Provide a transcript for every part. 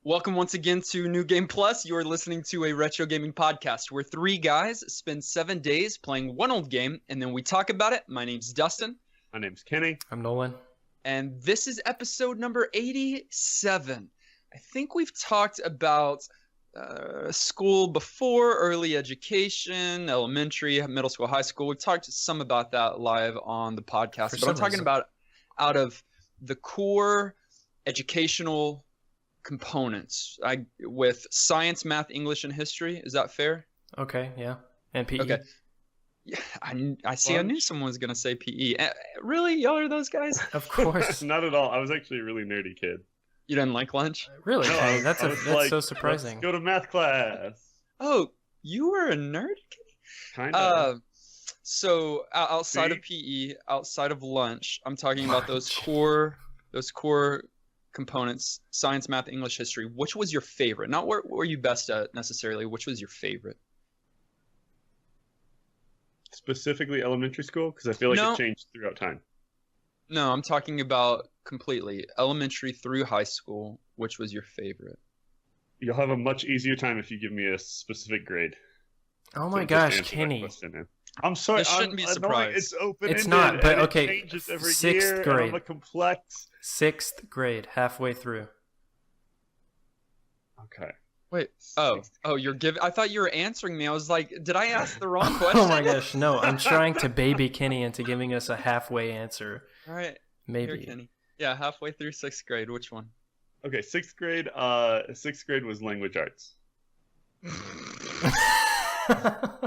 Welcome once again to New Game Plus. You are listening to a retro gaming podcast where three guys spend 7 days playing one old game and then we talk about it. My name's Dustin. My name's Kenny. I'm Nolan. And this is episode number 87. I think we've talked about school before, early education, elementary, middle school, high school. We've talked some about that live on the podcast. But I'm talking about out of the core educational components with science, math, English, and history. Is that fair? Okay, yeah. And PE. Okay. Yeah, I see. I knew someone was going to say PE. Really? Y'all are those guys? Of course. Not at all. I was actually a really nerdy kid. You didn't like lunch? Really? No, that's like, so surprising. Let's go to math class. Oh, you were a nerd kid? Kind of. So outside of PE, outside of lunch, I'm talking about those core components: science, math, English, history. Which was your favorite? Not what were you best at necessarily. Which was your favorite? Specifically elementary school? Because I feel like it changed throughout time. No, I'm talking about completely elementary through high school. Which was your favorite? You'll have a much easier time if you give me a specific grade. Oh my gosh, Kenny. I'm sorry. This shouldn't be surprised. It's open-ended. It's not, but okay. It changes every Sixth year, grade. and I'm a complex. 6th grade, halfway through. Okay. Wait. Oh, you're giving. I thought you were answering me. I was like, did I ask the wrong question? Oh my gosh, no. I'm trying to baby Kenny into giving us a halfway answer. All right. Maybe. Here, Kenny. Yeah, halfway through 6th grade. Which one? Okay, 6th grade. 6th grade was language arts.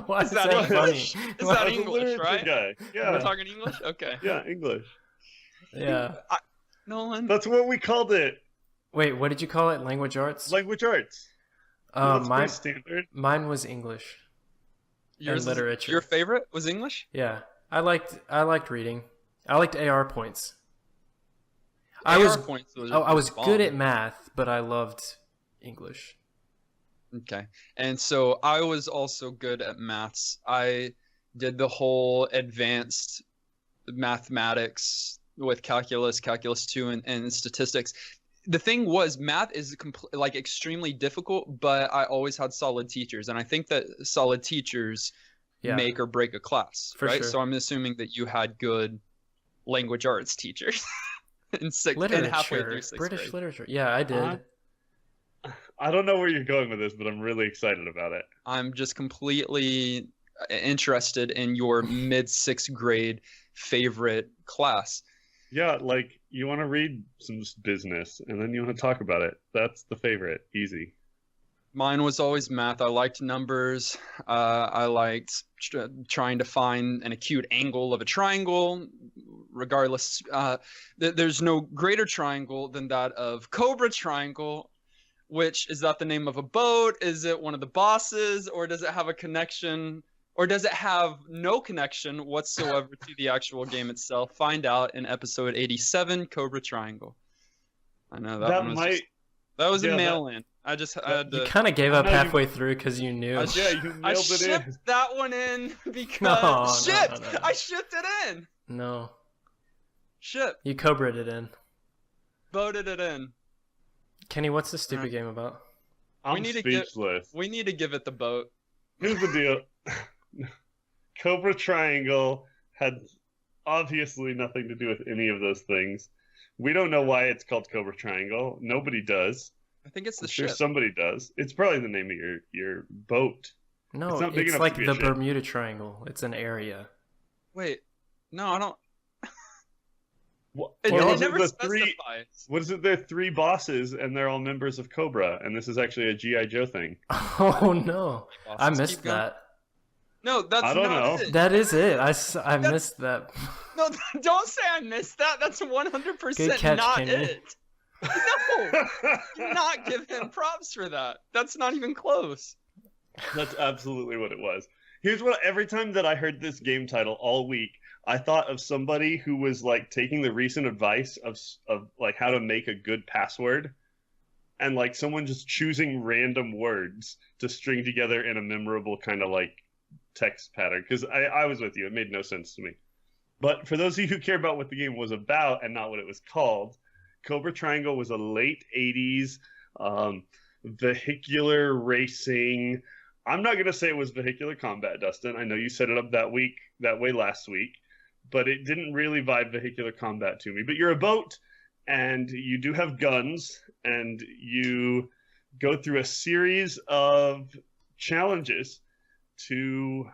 Why is that English? funny? Is that English, right? Guy. Yeah. We're talking English? Okay. Yeah, English. Yeah. Nolan. That's what we called it. Wait, what did you call it? Language arts? Language arts. That's pretty standard. Mine was English. Yours and literature. Your favorite was English? Yeah. I liked reading. I liked AR points. I was good at math, but I loved English. Okay. And so I was also good at maths. I did the whole advanced mathematics with calculus 2 and statistics. The thing was, math is extremely difficult, but I always had solid teachers. And I think that solid teachers make or break a class, right? Sure. So I'm assuming that you had good language arts teachers in halfway through 6th British grade. literature. Yeah, I did. I don't know where you're going with this, but I'm really excited about it. I'm just completely interested in your mid 6th grade favorite class. Yeah, like you want to read some business and then you want to talk about it. That's the favorite. Easy. Mine was always math. I liked numbers. I liked trying to find an acute angle of a triangle. Regardless, there's no greater triangle than that of Cobra Triangle. Which, is that the name of a boat? Is it one of the bosses? Or does it have a connection? Or does it have no connection whatsoever to the actual game itself? Find out in episode 87, Cobra Triangle. I know that was a mail-in. You kind of gave up halfway through because you knew. You nailed it in. I shipped that one in because... No. I shipped it in! No. Ship. You Cobra'd it in. Boated it in. Kenny, what's this stupid game about? I'm speechless. We need to give it the boat. Here's the deal. Cobra Triangle had obviously nothing to do with any of those things. We don't know why it's called Cobra Triangle. Nobody does. I think it's the ship. ship. Somebody does. It's probably the name of your boat. No, it's not big enough like to be the a ship. Bermuda Triangle. It's an area. Wait, no, I don't. It never specifies. What is it? There are 3 bosses, and they're all members of Cobra, and this is actually a G.I. Joe thing. Oh no, I missed that. No, that's I don't know. it. That is it. I missed that. No, don't say I missed that. That's 100% Good catch, not Kenny. it. No, do not give him props for that. That's not even close. That's absolutely what it was. Here's what, every time that I heard this game title all week, I thought of somebody who was like taking the recent advice of like how to make a good password, and like someone just choosing random words to string together in a memorable kind of like text pattern. Because I was with you, it made no sense to me. But for those of you who care about what the game was about and not what it was called, Cobra Triangle was a late 80s Vehicular racing. I'm not going to say it was vehicular combat, Dustin. I know you set it up that way last week, but it didn't really vibe vehicular combat to me. But you're a boat, and you do have guns, and you go through a series of challenges to...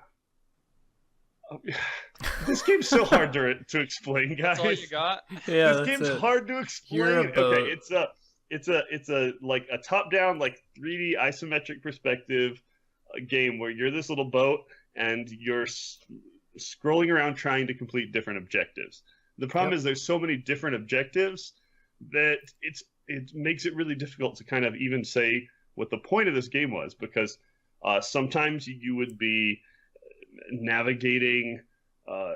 This game's so hard to explain, guys. That's all you got? Yeah, this game's hard to explain. Okay, it's a like a top-down, like 3D isometric perspective game where you're this little boat and you're scrolling around trying to complete different objectives. The problem is there's so many different objectives that it makes it really difficult to kind of even say what the point of this game was, because sometimes you would be navigating a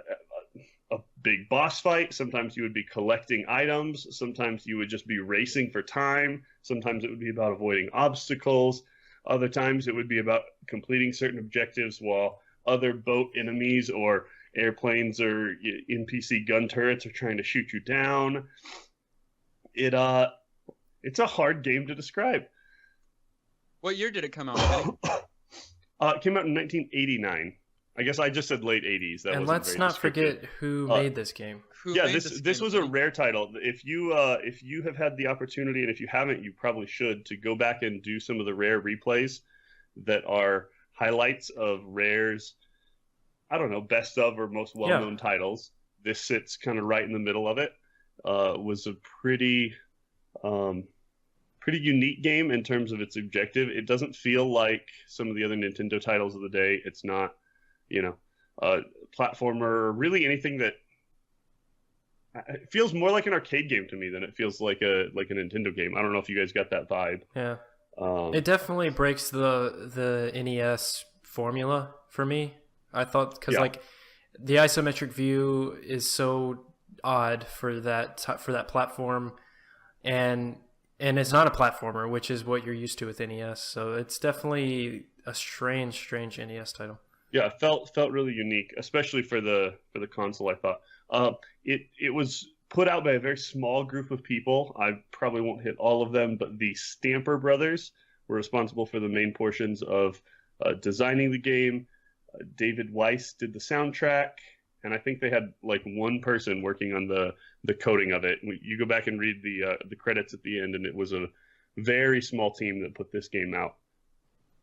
big boss fight. Sometimes you would be collecting items. Sometimes you would just be racing for time. Sometimes it would be about avoiding obstacles. Other times it would be about completing certain objectives while other boat enemies or airplanes or NPC gun turrets are trying to shoot you down. It's a hard game to describe. What year did it come out? It came out in 1989. I guess I just said late 80s. And let's not forget who made this game. This was a rare title. If you have had the opportunity, and if you haven't, you probably should, to go back and do some of the rare replays that are highlights of Rare's, I don't know, best of or most well-known titles. This sits kind of right in the middle of it. Was a pretty unique game in terms of its objective. It doesn't feel like some of the other Nintendo titles of the day. It's not, a platformer or really anything that... It feels more like an arcade game to me than it feels like a Nintendo game. I don't know if you guys got that vibe. Yeah. It definitely breaks the NES formula for me. I thought, because like the isometric view is so odd for that platform, and it's not a platformer, which is what you're used to with NES. So it's definitely a strange NES title. Yeah, it felt really unique, especially for the console. I thought it was put out by a very small group of people. I probably won't hit all of them, but the Stamper brothers were responsible for the main portions of designing the game. David Weiss did the soundtrack, and I think they had like one person working on the coding of it. You go back and read the credits at the end, and it was a very small team that put this game out.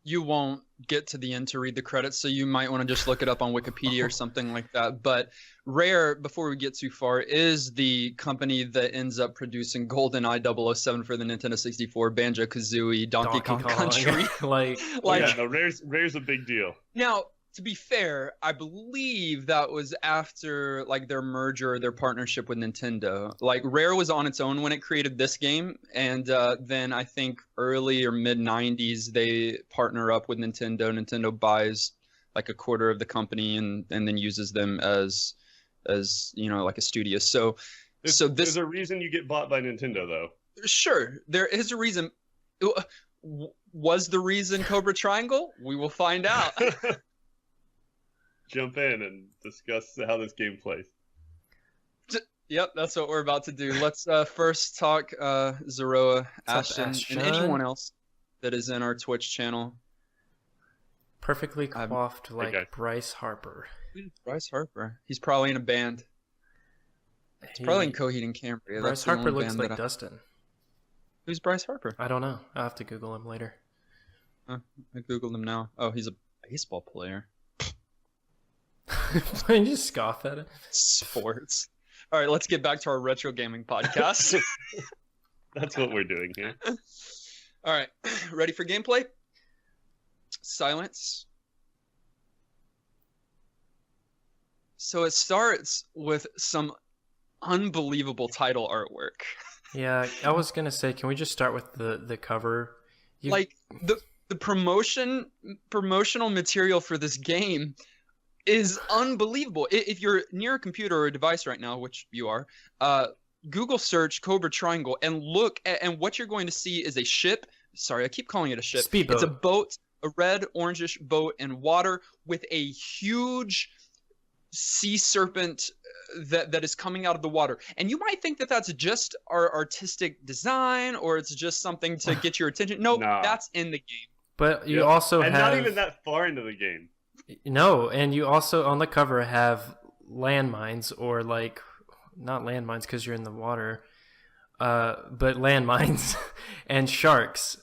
You won't get to the end to read the credits, so you might want to just look it up on Wikipedia or something like that. But Rare, before we get too far, is the company that ends up producing GoldenEye 007 for the Nintendo 64, Banjo-Kazooie, Donkey Kong Country. Rare's a big deal. Now, to be fair, I believe that was after like their merger, their partnership with Nintendo. Like Rare was on its own when it created this game, and then I think early or mid 90s they partner up with Nintendo. Nintendo buys like a quarter of the company and then uses them as like a studio. So there's a reason you get bought by Nintendo, though. Sure, there is a reason. Was the reason Cobra Triangle? We will find out. Jump in and discuss how this game plays. Yep, that's what we're about to do. Let's first talk Zeroa, Ashton, and anyone else that is in our Twitch channel. Perfectly coiffed like Bryce Harper. Bryce Harper. He's probably in a band. It's probably in Coheed and Cambria. Bryce Harper looks like Dustin. Who's Bryce Harper? I don't know. I'll have to Google him later. I Googled him now. Oh, he's a baseball player. Why you just scoff at it? Sports. All right, let's get back to our retro gaming podcast. That's what we're doing here. All right, ready for gameplay? Silence. So it starts with some unbelievable title artwork. Yeah, I was gonna say, can we just start with the cover? Like the promotional material for this game is unbelievable. If you're near a computer or a device right now, which you are, Google search Cobra Triangle and look at, and what you're going to see is a ship. Sorry, I keep calling it a ship. Speedboat. It's a boat, a red, orangish boat in water with a huge sea serpent that is coming out of the water. And you might think that that's just our artistic design, or it's just something to get your attention. No, that's in the game. But you also and have... not even that far into the game. No, and you also, on the cover, have landmines, or like, not landmines because you're in the water, but landmines and sharks.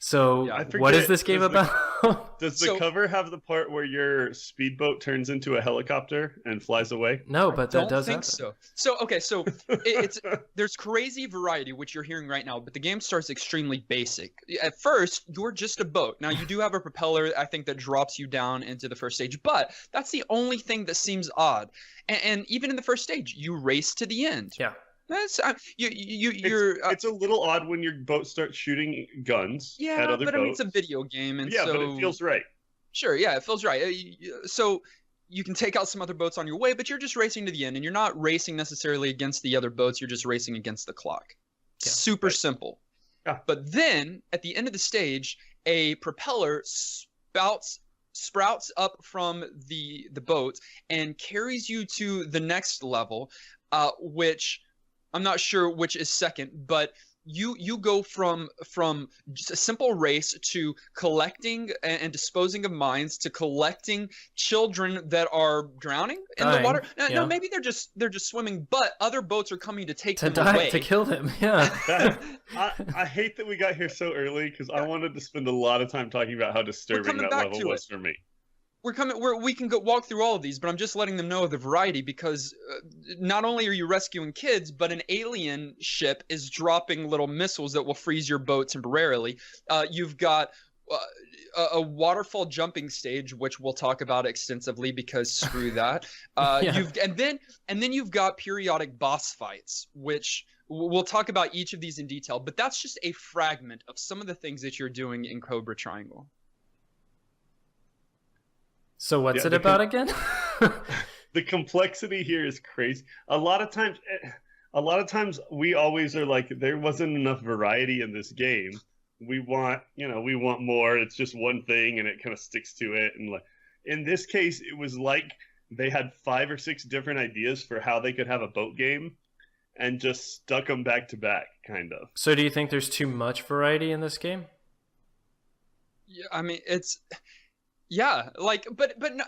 So what is this game about? Does the cover have the part where your speedboat turns into a helicopter and flies away? No, but that does happen. So okay, so it's there's crazy variety, which you're hearing right now, but the game starts extremely basic. At first, you're just a boat. Now, you do have a propeller, I think, that drops you down into the first stage, but that's the only thing that seems odd. And even in the first stage, you race to the end. Yeah. That's it's a little odd when your boat starts shooting guns at other boats. I mean, it's a video game, and but it feels right. Sure, yeah, it feels right. So you can take out some other boats on your way, but you're just racing to the end, and you're not racing necessarily against the other boats. You're just racing against the clock. Super simple. Yeah. But then at the end of the stage, a propeller sprouts up from the boat and carries you to the next level, which I'm not sure which is second, but you go from just a simple race to collecting and disposing of mines, to collecting children that are drowning in the water. No, maybe they're just swimming, but other boats are coming to take them away. To kill them. Yeah. I hate that we got here so early, because I wanted to spend a lot of time talking about how disturbing that level was for me. We can go walk through all of these, but I'm just letting them know of the variety, because not only are you rescuing kids, but an alien ship is dropping little missiles that will freeze your boat temporarily. You've got a waterfall jumping stage, which we'll talk about extensively, because screw that. And then you've got periodic boss fights, which we'll talk about each of these in detail. But that's just a fragment of some of the things that you're doing in Cobra Triangle. So what's it about again? The complexity here is crazy. A lot of times we always are like, there wasn't enough variety in this game. We want more. It's just one thing, and it kind of sticks to it. And like in this case, it was like they had 5 or 6 different ideas for how they could have a boat game, and just stuck them back to back, kind of. So do you think there's too much variety in this game? Yeah, I mean, but no,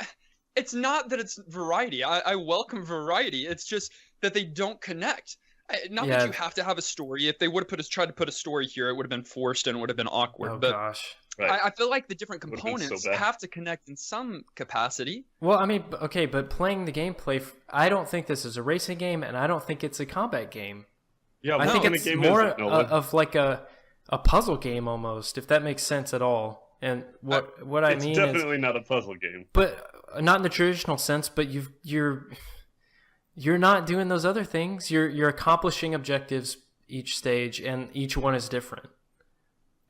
it's not that it's variety. I welcome variety. It's just that they don't connect. Not that you have to have a story. If they would have tried to put a story here, it would have been forced and would have been awkward. Oh, gosh. Right. I feel like the different components have to connect in some capacity. Well, I mean, okay, but playing the gameplay, I don't think this is a racing game, and I don't think it's a combat game. Yeah, I think it's more of like a puzzle game almost, if that makes sense at all. And what I mean is, it's definitely not a puzzle game. But not in the traditional sense. But you're not doing those other things. You're accomplishing objectives each stage, and each one is different.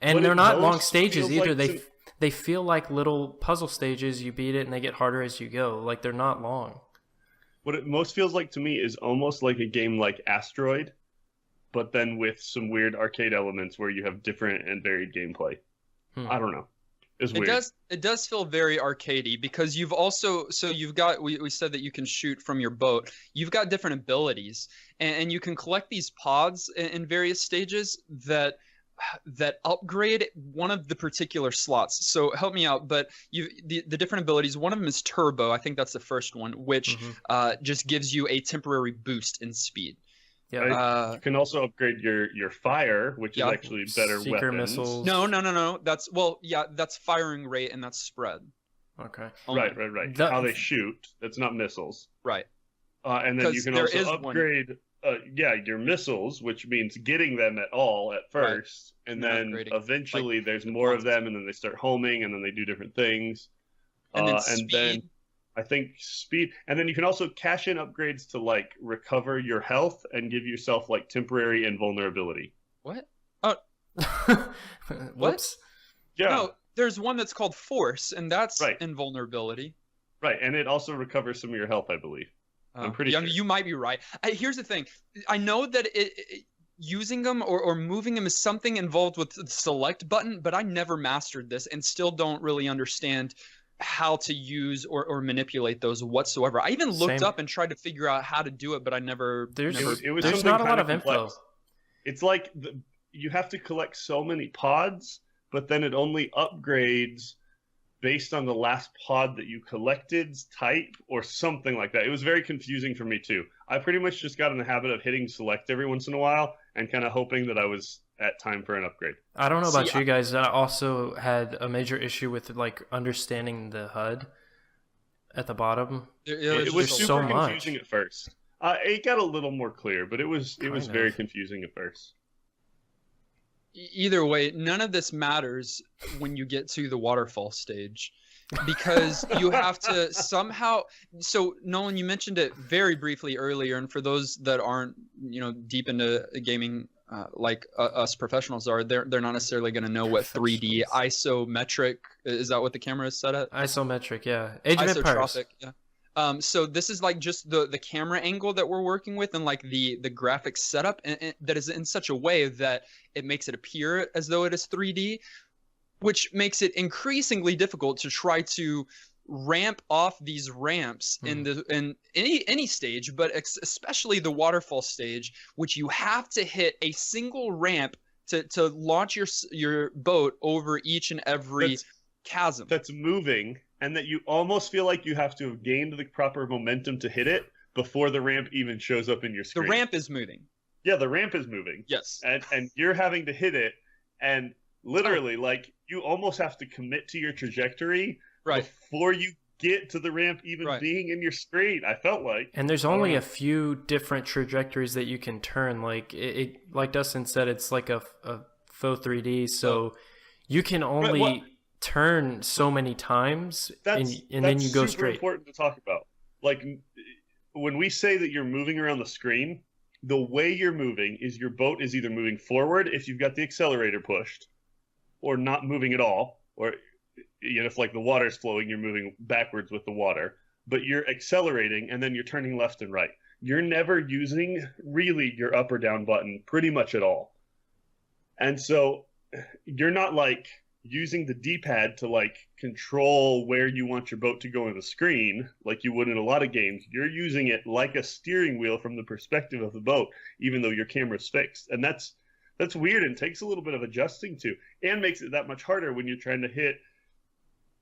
And they're not long stages either. They feel like little puzzle stages. You beat it, and they get harder as you go. Like, they're not long. What it most feels like to me is almost like a game like Asteroid, but then with some weird arcade elements where you have different and varied gameplay. I don't know. It does feel very arcadey, because you've got we said that you can shoot from your boat. You've got different abilities, and you can collect these pods in various stages that upgrade one of the particular slots. So help me out, but the different abilities, one of them is turbo. I think that's the first one, which just gives you a temporary boost in speed. Yeah. You can also upgrade your fire, which is actually better Seeker weapons. Missiles. No. That's firing rate, and that's spread. Okay. Right. How they shoot. That's not missiles. Right. And then you can also upgrade your missiles, which means getting them at all at first. Right. And then eventually there's more of them, and then they start homing, and then they do different things. And then I think speed, and then you can also cash in upgrades to like recover your health and give yourself like temporary invulnerability. What? Whoops. Yeah. No, there's one that's called force, and that's invulnerability. Right, and it also recovers some of your health, I believe. I'm pretty sure. You might be right. Here's the thing. I know that using them or moving them is something involved with the select button, but I never mastered this and still don't really understand how to use or manipulate those whatsoever. I even looked Same. up and tried to figure out how to do it, but I never. There's It was there's something not a lot kinda of info. complex. It's like you have to collect so many pods, but then it only upgrades based on the last pod that you collected's type or something like that. It was very confusing for me too. I pretty much just got in the habit of hitting select every once in a while and kind of hoping that I was at time for an upgrade. I don't know See, about you guys. I also had a major issue with like understanding the HUD at the bottom. It was just super so much. confusing at first. It got a little more clear, but it was Kind very of. confusing at first. Either way, none of this matters when you get to the waterfall stage, because you have to somehow. So Nolan, you mentioned it very briefly earlier, and for those that aren't, deep into gaming like us professionals are, they're not necessarily going to know what 3D isometric is. That what the camera is set at? Isometric, yeah. Age of Empires. Isotropic, yeah. So this is like just the camera angle that we're working with, and like the graphics setup, and that is in such a way that it makes it appear as though it is 3D, which makes it increasingly difficult to try to ramp off these ramps in any stage, but especially the waterfall stage, which you have to hit a single ramp to launch your boat over each and every chasm. That's moving, and that you almost feel like you have to have gained the proper momentum to hit it before the ramp even shows up in your screen. The ramp is moving. Yeah, the ramp is moving. Yes. And you're having to hit it, and literally, like, you almost have to commit to your trajectory before you get to the ramp even being in your screen, I felt like. And there's only a few different trajectories that you can turn. Like like Dustin said, it's like a faux 3D, so you can only turn so many times, and then you go straight. That's super important to talk about. Like, when we say that you're moving around the screen, the way you're moving is your boat is either moving forward if you've got the accelerator pushed, or not moving at all, or if like the water's flowing, you're moving backwards with the water, but you're accelerating and then you're turning left and right. You're never using really your up or down button pretty much at all. And so you're not like using the D-pad to like control where you want your boat to go on the screen like you would in a lot of games. You're using it like a steering wheel from the perspective of the boat, even though your camera's fixed. And that's weird and takes a little bit of adjusting to, and makes it that much harder when you're trying to hit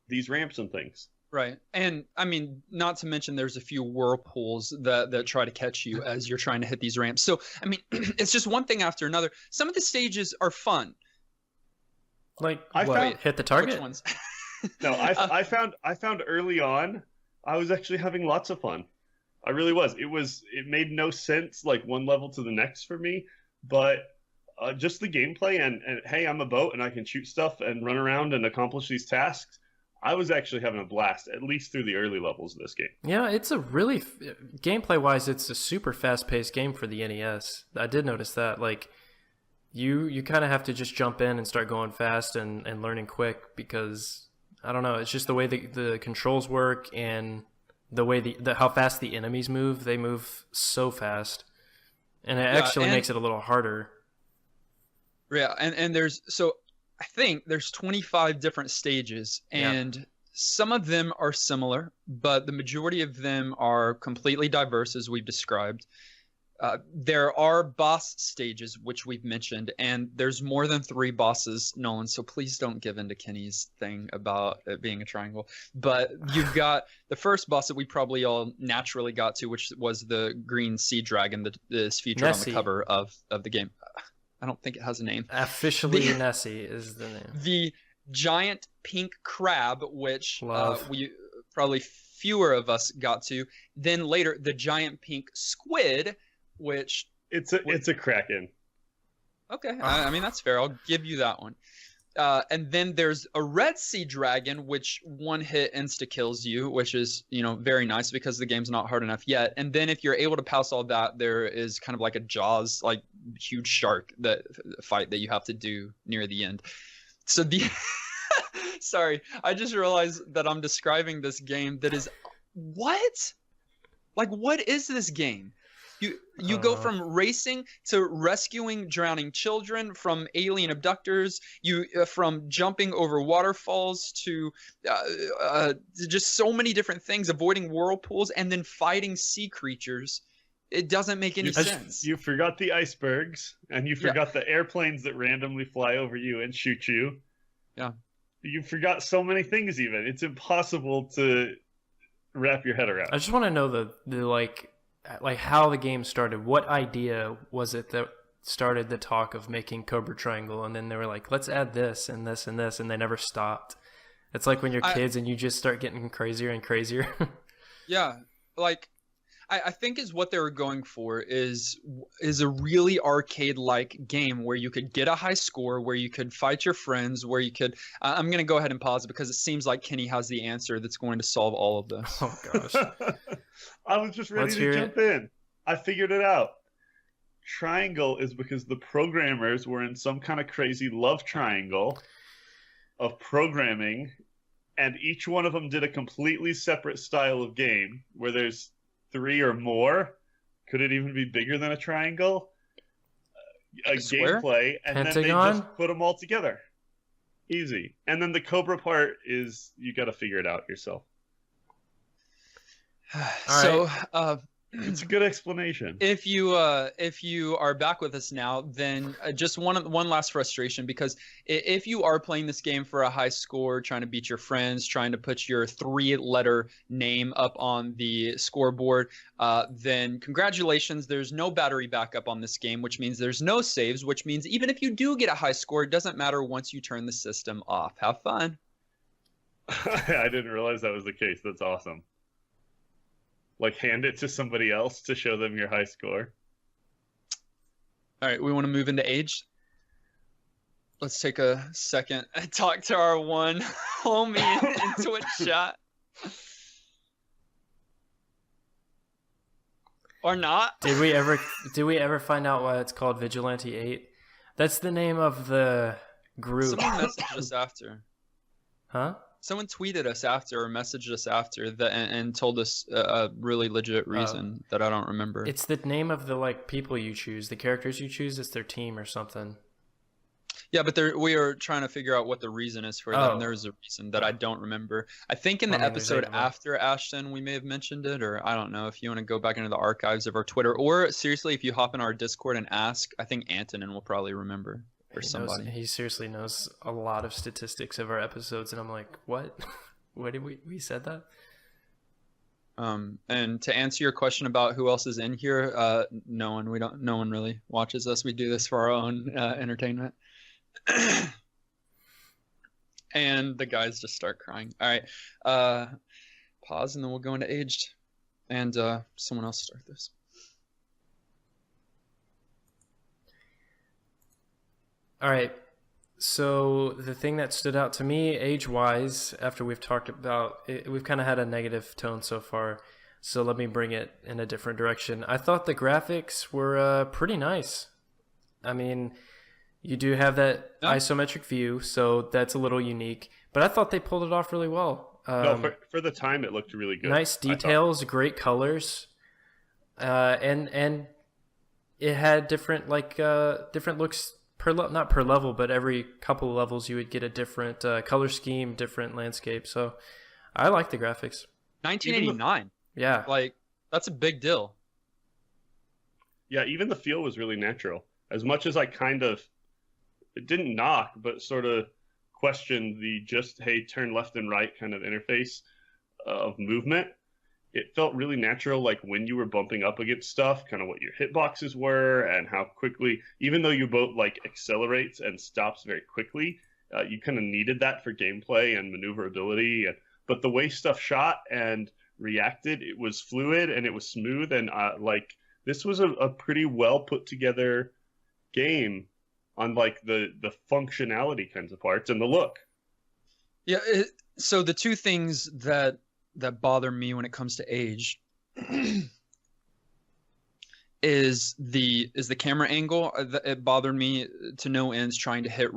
these ramps and things. Right. And I mean, not to mention there's a few whirlpools that try to catch you as you're trying to hit these ramps. So, I mean, it's just one thing after another. Some of the stages are fun. Like, hit the target? Which ones? No, I found early on, I was actually having lots of fun. I really was. It made no sense, like one level to the next for me, but just the gameplay and hey, I'm a boat and I can shoot stuff and run around and accomplish these tasks. I was actually having a blast, at least through the early levels of this game. Yeah, it's a really gameplay-wise, it's a super fast-paced game for the NES. I did notice that. Like, you kind of have to just jump in and start going fast and learning quick, because I don't know, it's just the way the controls work and the way how fast the enemies move. They move so fast, and it actually makes it a little harder. Yeah, and I think there's 25 different stages, and some of them are similar, but the majority of them are completely diverse, as we've described. There are boss stages, which we've mentioned, and there's more than 3 bosses, Nolan, so please don't give in to Kenny's thing about it being a triangle. But you've got the first boss that we probably all naturally got to, which was the green sea dragon that is featured on the cover of the game. I don't think it has a name. Officially, Nessie is the name. The giant pink crab, which we probably fewer of us got to. Then later, the giant pink squid, which it's a kraken. Okay, I mean that's fair. I'll give you that one. And then there's a red sea dragon, which one hit insta kills you, which is very nice because the game's not hard enough yet. And then if you're able to pass all that, there is kind of like a Jaws, like huge shark fight that you have to do near the end. So sorry, I just realized that I'm describing this game that is what? Like, what is this game? You go from racing to rescuing drowning children from alien abductors. You from jumping over waterfalls to just so many different things, avoiding whirlpools, and then fighting sea creatures. It doesn't make any sense. You forgot the icebergs, and you forgot the airplanes that randomly fly over you and shoot you. Yeah. You forgot so many things even. It's impossible to wrap your head around. I just want to know the like how the game started. What idea was it that started the talk of making Cobra Triangle? And then they were like, let's add this and this and this, and they never stopped. It's like when you're kids and you just start getting crazier and crazier. Yeah. Like, I think is what they were going for is a really arcade-like game where you could get a high score, where you could fight your friends, where you could I'm going to go ahead and pause because it seems like Kenny has the answer that's going to solve all of this. Oh, gosh. I was just ready to jump in. I figured it out. Triangle is because the programmers were in some kind of crazy love triangle of programming, and each one of them did a completely separate style of game where there's 3 or more. Could it even be bigger than a triangle? A gameplay, and Pentagon? then they just put them all together. Easy. And then the Cobra part is you got to figure it out yourself. So, it's a good explanation. If you are back with us now, then just one last frustration, because if you are playing this game for a high score, trying to beat your friends, trying to put your 3-letter name up on the scoreboard, then congratulations, there's no battery backup on this game, which means there's no saves, which means even if you do get a high score, it doesn't matter once you turn the system off. Have fun. I didn't realize that was the case. That's awesome. Like, hand it to somebody else to show them your high score. All right, we want to move into age. Let's take a second and talk to our one homie in Twitch chat. Or not. Did we ever find out why it's called Vigilante 8? That's the name of the group. Someone messaged us after. Huh? Someone tweeted us after or messaged us after that and told us a really legit reason that I don't remember. It's the name of the people you choose, the characters you choose. It's their team or something. Yeah, but we are trying to figure out what the reason is for them. There's a reason that I don't remember. I think in the episode after Ashton, we may have mentioned it, or I don't know if you want to go back into the archives of our Twitter, or seriously, if you hop in our Discord and ask, I think Antonin will probably remember. Or somebody. He seriously knows a lot of statistics of our episodes, and I'm like, what? What did we said that? And to answer your question about who else is in here, no one. No one really watches us. We do this for our own entertainment. And the guys just start crying. All right, pause, and then we'll go into aged, and someone else start this. All right, so the thing that stood out to me age-wise, after we've talked about it, we've kind of had a negative tone so far, so let me bring it in a different direction. I thought the graphics were pretty nice. I mean, you do have that isometric view, so that's a little unique, but I thought they pulled it off really well. No, for the time, it looked really good. Nice details, great colors, and it had different looks. Not per level, but every couple of levels you would get a different color scheme, different landscape. So I like the graphics. 1989. Yeah. Like, that's a big deal. Yeah, even the feel was really natural. As much as I it didn't knock, but sort of questioned the hey, turn left and right kind of interface of movement. It felt really natural, like when you were bumping up against stuff, kind of what your hitboxes were and how quickly, even though your boat accelerates and stops very quickly, you kind of needed that for gameplay and maneuverability. But the way stuff shot and reacted, it was fluid and it was smooth. And this was a pretty well put together game on the functionality kinds of parts and the look. Yeah. So the two things that bother me when it comes to age is the camera angle. It bothered me to no ends trying to hit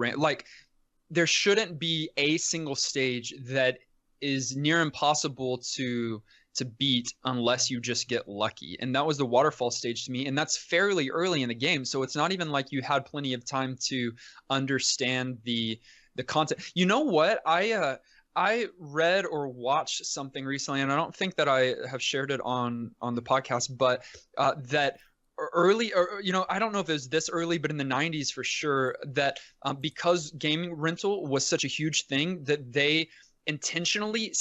there shouldn't be a single stage that is near impossible to to beat unless you just get lucky. And that was the waterfall stage to me. And that's fairly early in the game. So it's not even like you had plenty of time to understand the content. You know what? I read or watched something recently, and I don't think that I have shared it on the podcast, but that early, or I don't know if it was this early, but in the 90s for sure, that because gaming rental was such a huge thing, that they intentionally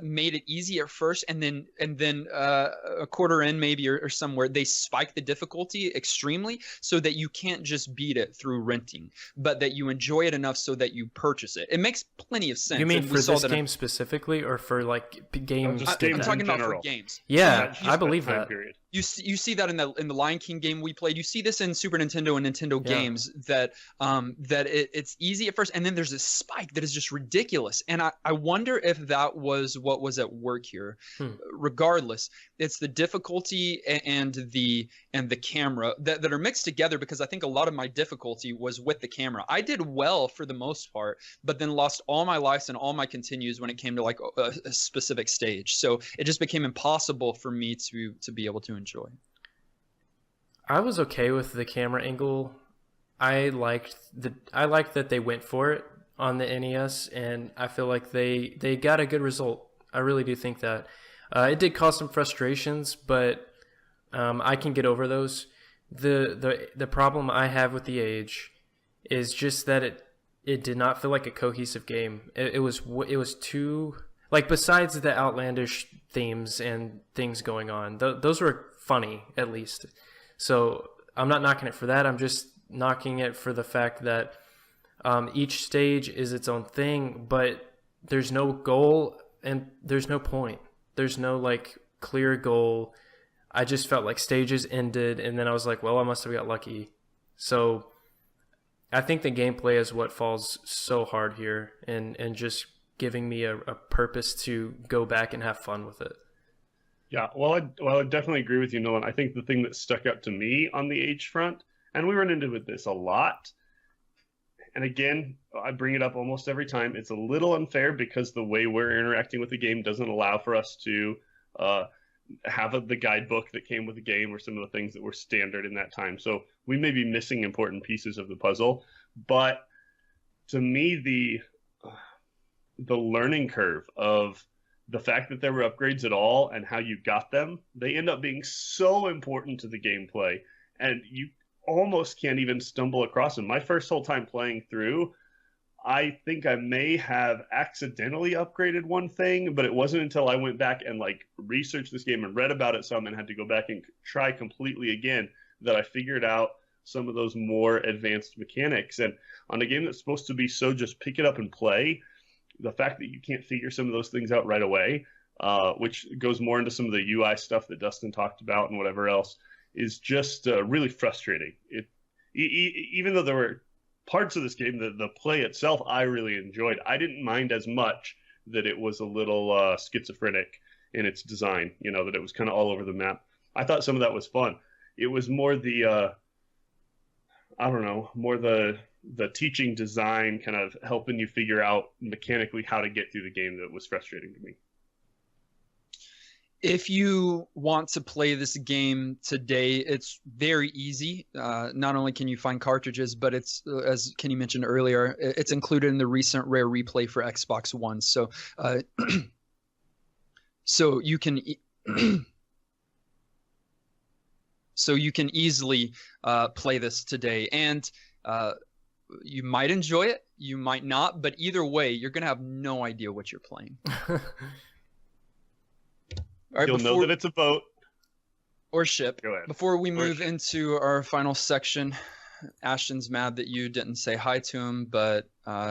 made it easy at first, and then a quarter in maybe or somewhere they spike the difficulty extremely so that you can't just beat it through renting, but that you enjoy it enough so that you purchase it. It makes plenty of sense. You mean for this game specifically, or for like games? I'm talking about for games. Yeah, I believe that. Period. You see that in the Lion King game we played. You see this in Super Nintendo and Nintendo games, that it's easy at first, and then there's this spike that is just ridiculous. And I wonder if that was what was at work here. Regardless, it's the difficulty and the camera that are mixed together, because I think a lot of my difficulty was with the camera. I did well for the most part, but then lost all my lives and all my continues when it came to like a specific stage. So it just became impossible for me to be able to enjoy. I was okay with the camera angle. I liked that they went for it on the NES, and I feel like they got a good result. I really do think that. It did cause some frustrations, but I can get over those. The problem I have with the Age is just that it did not feel like a cohesive game. It was too, like, besides the outlandish themes and things going on, those were funny, at least. So I'm not knocking it for that. I'm just knocking it for the fact that each stage is its own thing, but there's no goal and there's no point. There's no like clear goal. I just felt like stages ended, and then I was like, well, I must have got lucky. So I think the gameplay is what falls so hard here, and just giving me a purpose to go back and have fun with it. Yeah, well, I definitely agree with you, Nolan. I think the thing that stuck out to me on the Age front, and we run into this a lot, and again, I bring it up almost every time, it's a little unfair because the way we're interacting with the game doesn't allow for us to have the guidebook that came with the game or some of the things that were standard in that time. So we may be missing important pieces of the puzzle, but to me, the learning curve of the fact that there were upgrades at all and how you got them, they end up being so important to the gameplay, and you almost can't even stumble across them. My first whole time playing through, I think I may have accidentally upgraded one thing, but it wasn't until I went back and like researched this game and read about it some and had to go back and try completely again that I figured out some of those more advanced mechanics. And on a game that's supposed to be so just pick it up and play, the fact that you can't figure some of those things out right away, which goes more into some of the UI stuff that Dustin talked about and whatever else, is just really frustrating. Even though there were parts of this game, the play itself, I really enjoyed. I didn't mind as much that it was a little schizophrenic in its design, that it was kind of all over the map. I thought some of that was fun. It was more the teaching design, kind of helping you figure out mechanically how to get through the game, that was frustrating to me. If you want to play this game today, it's very easy. Not only can you find cartridges, but it's, as Kenny mentioned earlier, it's included in the recent Rare Replay for Xbox One. So, so you can easily play this today, and you might enjoy it, you might not, but either way, you're gonna have no idea what you're playing. All right, you'll know that it's a boat or ship. Before we move into our final section, Ashton's mad that you didn't say hi to him, but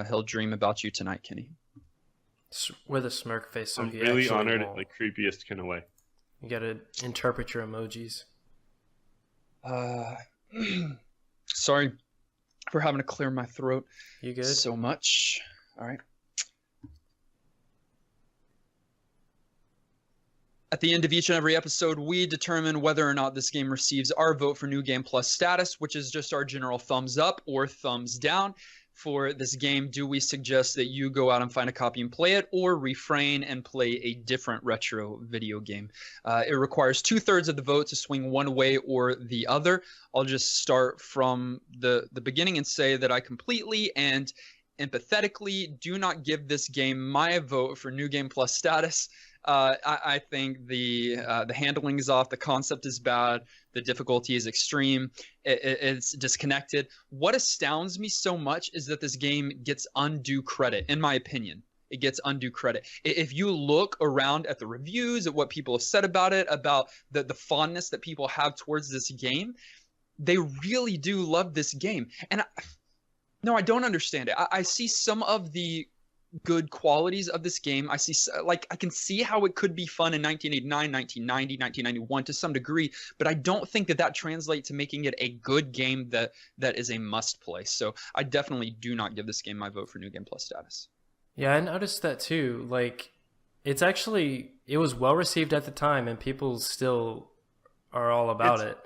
he'll dream about you tonight, Kenny. With a smirk face. So I'm really honored in the creepiest kind of way. You gotta interpret your emojis. Sorry for having to clear my throat. You good? So much. All right. At the end of each and every episode, we determine whether or not this game receives our vote for New Game Plus status, which is just our general thumbs up or thumbs down. for this game, do we suggest that you go out and find a copy and play it, or refrain and play a different retro video game? It requires 2/3 of the vote to swing one way or the other. I'll just start from the beginning and say that I completely and empathetically do not give this game my vote for New Game Plus status. I think the handling is off, the concept is bad, the difficulty is extreme, it's disconnected. What astounds me so much is that this game gets undue credit, in my opinion. It gets undue credit. If you look around at the reviews, at what people have said about it, about the fondness that people have towards this game, they really do love this game. And I don't understand it. I see some of the good qualities of this game. I see, like, I can see how it could be fun in 1989, 1990, 1991 to some degree, but I don't think that translates to making it a good game that is a must play. So I definitely do not give this game my vote for New Game Plus status. Yeah, I noticed that too. Like, it was well received at the time, and people still are all about it.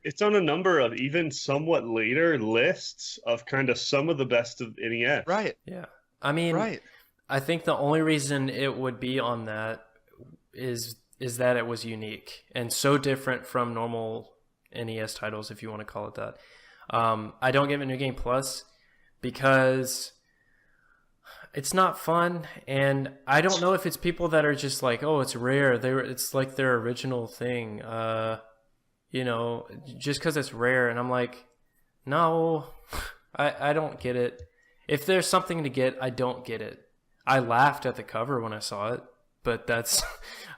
It's on a number of even somewhat later lists of kind of some of the best of NES. Right. Yeah. I mean, right. I think the only reason it would be on that is that it was unique and so different from normal NES titles, if you want to call it that. I don't give it New Game Plus because it's not fun, and I don't know if it's people that are just like, oh, it's rare. It's like their original thing, just because it's rare. And I'm like, no, I don't get it. If there's something to get, I don't get it. I laughed at the cover when I saw it, but that's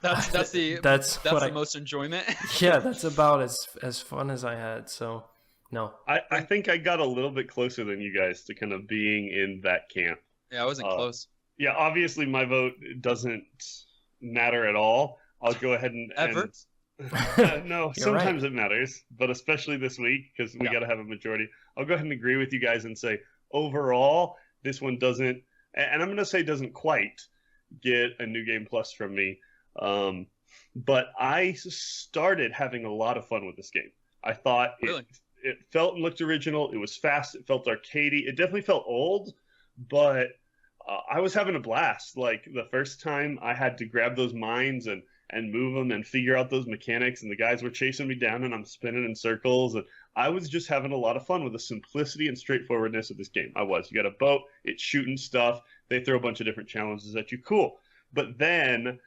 the most enjoyment. Yeah, that's about as fun as I had. So no, I think I got a little bit closer than you guys to kind of being in that camp. Yeah, I wasn't close. Yeah, obviously my vote doesn't matter at all. I'll go ahead and no, sometimes it matters, but especially this week because we got to have a majority. I'll go ahead and agree with you guys and say overall this one doesn't, and I'm going to say doesn't quite get a New Game Plus from me. But I started having a lot of fun with this game. I thought it felt and looked original. It was fast. It felt arcadey. It definitely felt old, but I was having a blast. Like the first time I had to grab those mines and move them and figure out those mechanics, and the guys were chasing me down and I'm spinning in circles, and I was just having a lot of fun with the simplicity and straightforwardness of this game. You got a boat, it's shooting stuff, they throw a bunch of different challenges at you, cool. But then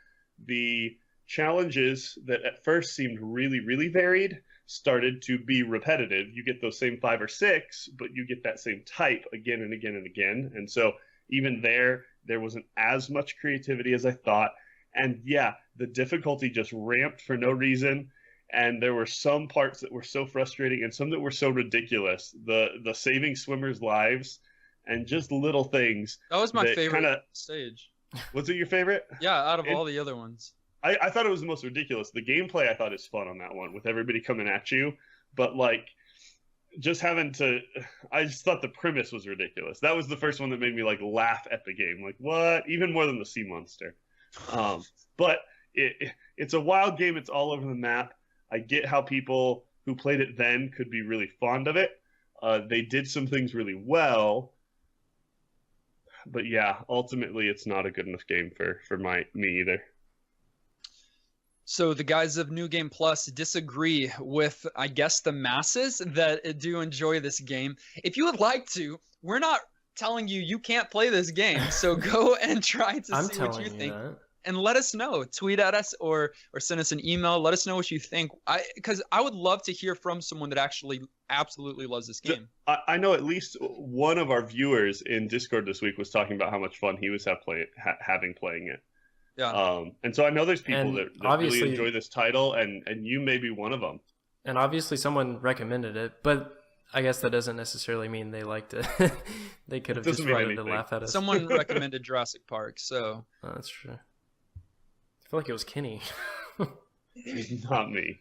the challenges that at first seemed really, really varied started to be repetitive. You get those same 5 or 6, but you get that same type again and again and again. And so even there wasn't as much creativity as I thought. And yeah, the difficulty just ramped for no reason. And there were some parts that were so frustrating and some that were so ridiculous. The saving swimmers' lives and just little things. That was my favorite stage. Was it your favorite? Yeah, out of all the other ones. I thought it was the most ridiculous. The gameplay I thought is fun on that one with everybody coming at you. But like just having to, I just thought the premise was ridiculous. That was the first one that made me like laugh at the game. Like what? Even more than the sea monster. But it's a wild game. It's all over the map. I get how people who played it then could be really fond of it. They did some things really well. But yeah, ultimately it's not a good enough game for me either. So the guys of New Game Plus disagree with, I guess, the masses that do enjoy this game. If you would like to, we're not telling you can't play this game. So go and try to see what you think. And let us know. Tweet at us or send us an email. Let us know what you think. Because I would love to hear from someone that actually absolutely loves this game. I know at least one of our viewers in Discord this week was talking about how much fun he was having playing it. Yeah. And so I know there's people that really enjoy this title, and you may be one of them. And obviously someone recommended it, but I guess that doesn't necessarily mean they liked it. They could have just wanted to laugh at us. Someone recommended Jurassic Park, so. Oh, that's true. I feel like it was Kenny. Not me.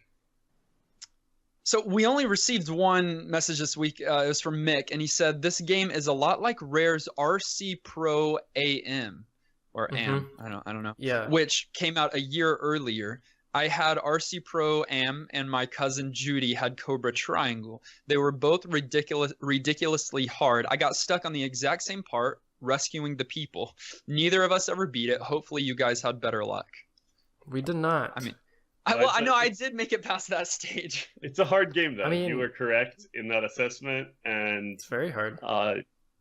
So we only received one message this week. It was from Mick, and he said, this game is a lot like Rare's RC Pro AM. Or AM, I don't know. Yeah. Which came out a year earlier. I had RC Pro Am and my cousin Judy had Cobra Triangle. They were both ridiculously hard. I got stuck on the exact same part, rescuing the people. Neither of us ever beat it. Hopefully you guys had better luck. We did not. I mean, I know I did make it past that stage. It's a hard game, though. I mean, you were correct in that assessment, and it's very hard.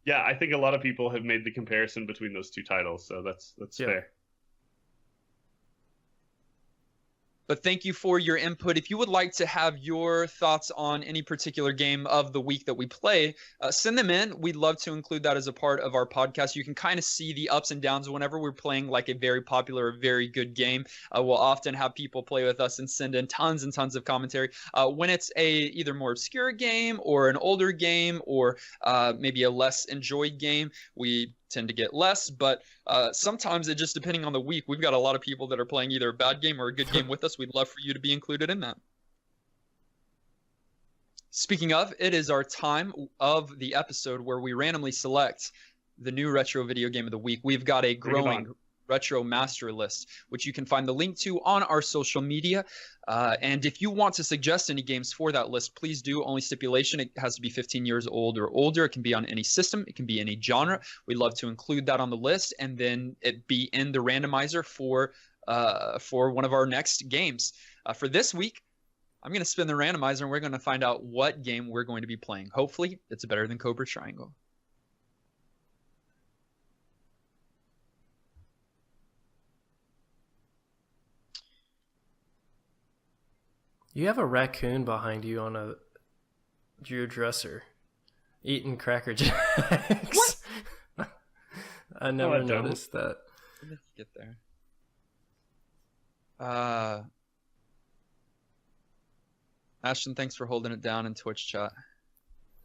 Yeah, I think a lot of people have made the comparison between those two titles, so that's fair. But thank you for your input. If you would like to have your thoughts on any particular game of the week that we play, send them in. We'd love to include that as a part of our podcast. You can kind of see the ups and downs whenever we're playing like a very popular, very good game. We'll often have people play with us and send in tons and tons of commentary. When it's a either more obscure game or an older game or maybe a less enjoyed game, we tend to get less, but sometimes it just depending on the week. We've got a lot of people that are playing either a bad game or a good game with us. We'd love for you to be included in that. Speaking of, it is our time of the episode where we randomly select the new retro video game of the week. We've got a growing retro master list, which you can find the link to on our social media. And if you want to suggest any games for that list, please do. Only stipulation, it has to be 15 years old or older. It can be on any system. It can be any genre. We'd love to include that on the list and then it be in the randomizer for one of our next games. For this week, I'm going to spin the randomizer and we're going to find out what game we're going to be playing. Hopefully, it's better than Cobra Triangle. You have a raccoon behind you on your dresser, eating Cracker Jacks. What? I never noticed that. Let's get there. Ashton, thanks for holding it down in Twitch chat.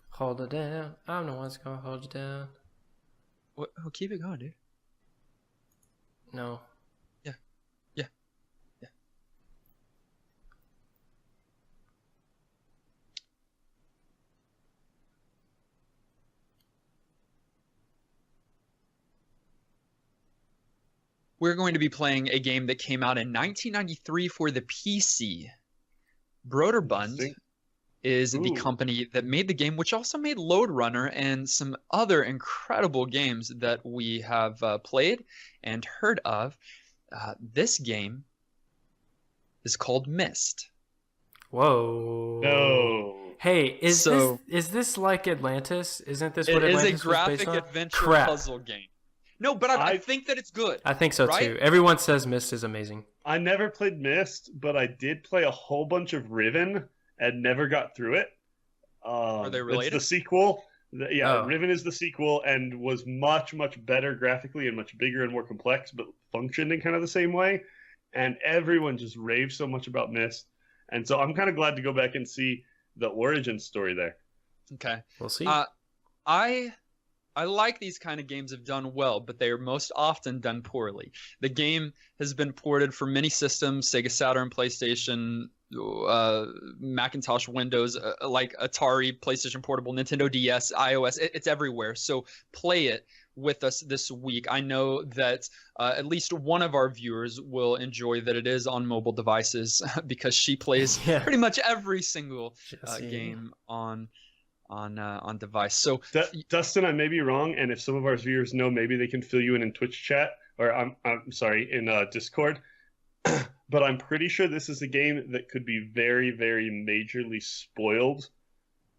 Hold it down. I'm the one's gonna hold you down. What? Oh, keep it going, dude. No. We're going to be playing a game that came out in 1993 for the PC. Broderbund is the company that made the game, which also made Lode Runner and some other incredible games that we have played and heard of. This game is called Myst. Whoa. No. Hey, is this like Atlantis? Isn't this what Atlantis was based on? It is a graphic adventure puzzle game. No, but I think that it's good. I think so too. Everyone says Myst is amazing. I never played Myst, but I did play a whole bunch of Riven and never got through it. Are they related? It's the sequel. Riven is the sequel and was much, much better graphically and much bigger and more complex, but functioned in kind of the same way. And everyone just raves so much about Myst. And so I'm kind of glad to go back and see the origin story there. Okay. We'll see. I like these kind of games if done well, but they are most often done poorly. The game has been ported for many systems, Sega Saturn, PlayStation, Macintosh, Windows, like Atari, PlayStation Portable, Nintendo DS, iOS. It's everywhere. So play it with us this week. I know that at least one of our viewers will enjoy that it is on mobile devices because she plays pretty much every single game on device. So Dustin, I may be wrong, and if some of our viewers know, maybe they can fill you in Twitch chat, or I'm sorry, in Discord. But I'm pretty sure this is a game that could be very, very majorly spoiled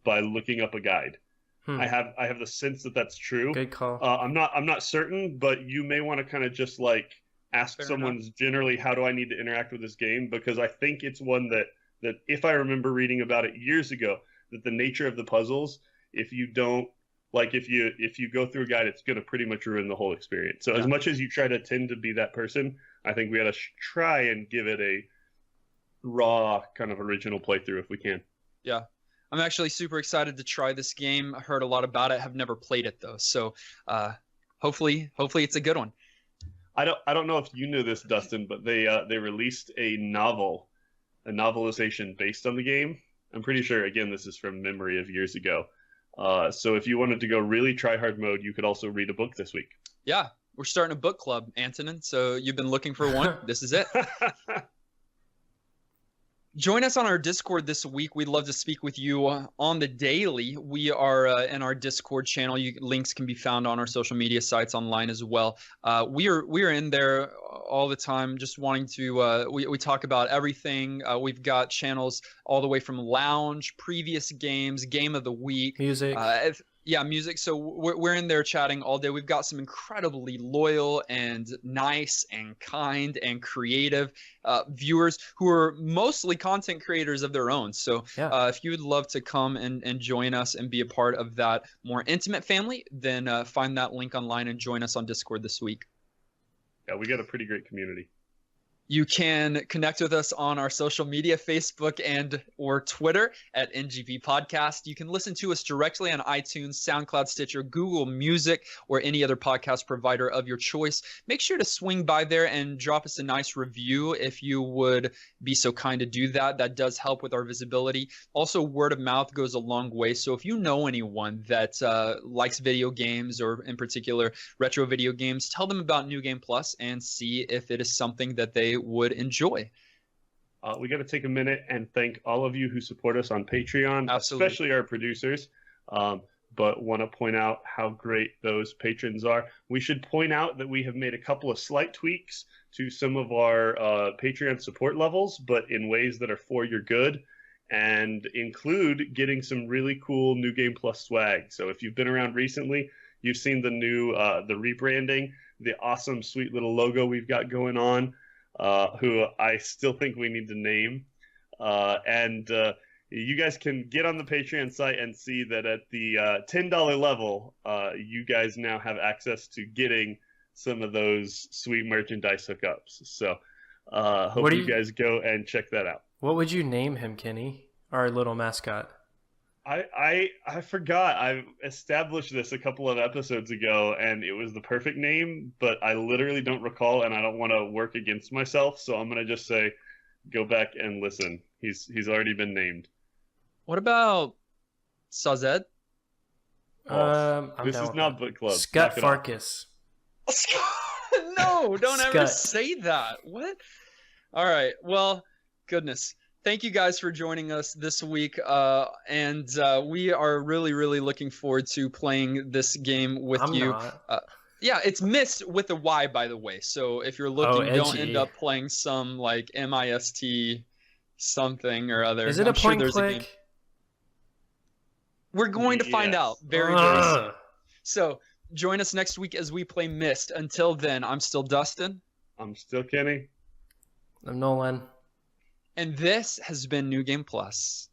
by looking up a guide. I have the sense that that's true. Good call. I'm not certain, but you may want to kind of just like ask someone generally, how do I need to interact with this game? Because I think it's one that if I remember reading about it years ago, that the nature of the puzzles, if you don't if you go through a guide, it's going to pretty much ruin the whole experience. So as much as you try to tend to be that person, I think we got to try and give it a raw kind of original playthrough if we can. Yeah. I'm actually super excited to try this game. I heard a lot about it. Have never played it though. So hopefully it's a good one. I don't know if you knew this, Dustin, but they released a novelization based on the game. I'm pretty sure, again, this is from memory of years ago. So if you wanted to go really try-hard mode, you could also read a book this week. Yeah, we're starting a book club, Antonin. So you've been looking for one. This is it. Join us on our Discord this week. We'd love to speak with you on the daily. We are in our Discord channel. Links can be found on our social media sites online as well. We are in there all the time, just wanting to. We talk about everything. We've got channels all the way from lounge, previous games, game of the week, music. Yeah, music. So we're in there chatting all day. We've got some incredibly loyal and nice and kind and creative viewers who are mostly content creators of their own. So if you would love to come and join us and be a part of that more intimate family, then find that link online and join us on Discord this week. Yeah, we got a pretty great community. You can connect with us on our social media, Facebook and or Twitter at NGP Podcast. You can listen to us directly on iTunes, SoundCloud, Stitcher, Google Music, or any other podcast provider of your choice. Make sure to swing by there and drop us a nice review if you would be so kind to do that. That does help with our visibility. Also, word of mouth goes a long way. So if you know anyone that likes video games, or in particular retro video games, tell them about New Game Plus and see if it is something that they would enjoy. We got to take a minute and thank all of you who support us on Patreon, Absolutely. Especially our producers. But want to point out how great those patrons are. We should point out that we have made a couple of slight tweaks to some of our Patreon support levels, but in ways that are for your good, and include getting some really cool New Game Plus swag. So if you've been around recently, you've seen the new the rebranding, the awesome, sweet little logo we've got going on. Who I still think we need to name. And you guys can get on the Patreon site and see that at the $10 level, you guys now have access to getting some of those sweet merchandise hookups. So hope you guys go and check that out. What would you name him, Kenny? Our little mascot. I forgot. I established this a couple of episodes ago, and it was the perfect name, but I literally don't recall, and I don't want to work against myself, so I'm gonna just say, go back and listen. He's already been named. What about Sazed? This is not book club. Scott Farkas. No, don't ever say that. What? All right. Well, goodness. Thank you guys for joining us this week, and we are really, really looking forward to playing this game with you. Yeah, it's Mist with a Y, by the way. So if you're looking, don't end up playing some like MIST something or other. Is it a point and click? We're going to find out very, very soon. So join us next week as we play Mist. Until then, I'm still Dustin. I'm still Kenny. I'm Nolan. And this has been New Game Plus.